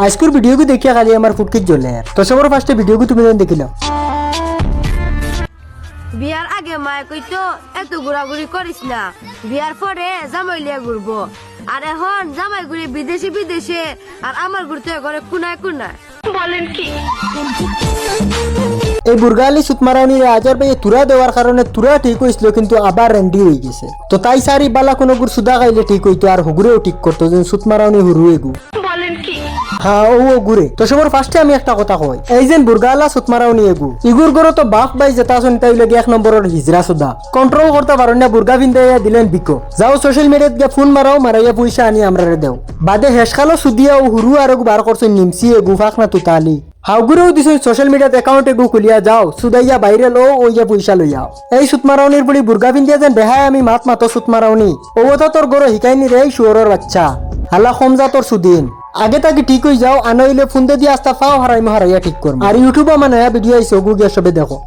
আজকের ভিডিওকে দেখিয়া খালি আমার ফুটকিট জ্বলে তো সবার ফার্স্টে ভিডিওকে তুমি দেখিলাম। বিয়ার আগে মায়ে কইতো এত ঘোরাঘুরি করিস না, বিয়ার পরে জামাই লিয়া ঘুরবো। আর এখন জামাই ঘুরে বিদেশে বিদেশে, আর আমার ঘুরতে ঘরে কুনায় কুনায়। বলেন কি? এই বুর্গালি সুতমারাউনির আজার ভাই তুরা দেওয়ার কারণে তুরা ঠিক হয়েছিল, কিন্তু আবার রেন্ডি হয়ে গেছে। তো তাই সারি বালা কোনো গুড় সুদা খাইলে ঠিক হইতো, আর হুগুরেও ঠিক করতো যে সুতমারাউনি হুরু এগু। বলেন কি? হ্যাঁ ও গুরে। তো সবার ফার্স্টে আমি একটা কথা কই, এই যে বুর্গালা সুতমারাউনি এগু ইগুর গরো তো বাপ ভাই যেটা আছেন তাই লাগে এক নম্বরের হিজরা সুদা কন্ট্রোল করতে পারেন না। বুর্গা ভিন্দাইয়া দিলেন বিকো যাও সোশ্যাল মিডিয়াত গিয়ে ফোন মারাও, মারাইয়া পয়সা আনি আমরা দেও। বাদে হেসখালো সুদিয়া ও হুরু আর বার করছে নিমসি এগু ফাঁক না তুতালি হাউগুরেও দিছ সোশ্যাল মিডিয়াত একাউন্ট এগু খুলিয়া যাও সুদাইয়া বাইরে লো ওইয়া পয়সা লইয়াও। এই সুতমারাউনির বলি বুর্গা ভিন্দিয়া যেন বেহায় আমি মাত মাতো সুতমারাউনি ও কথা তোর গরো হিকাইনি রে শুয়রের বাচ্চা হাল্লা খমজা তোর সুদিন আগে তাকে ঠিক হয়ে যাও, আনইলে ফোন দিয়ে আস্তা ফাও হারাইয়া ঠিক করবো। আর ইউটিউবে মানে ভিডিও আইসো গুগিয়া সবে দেখো।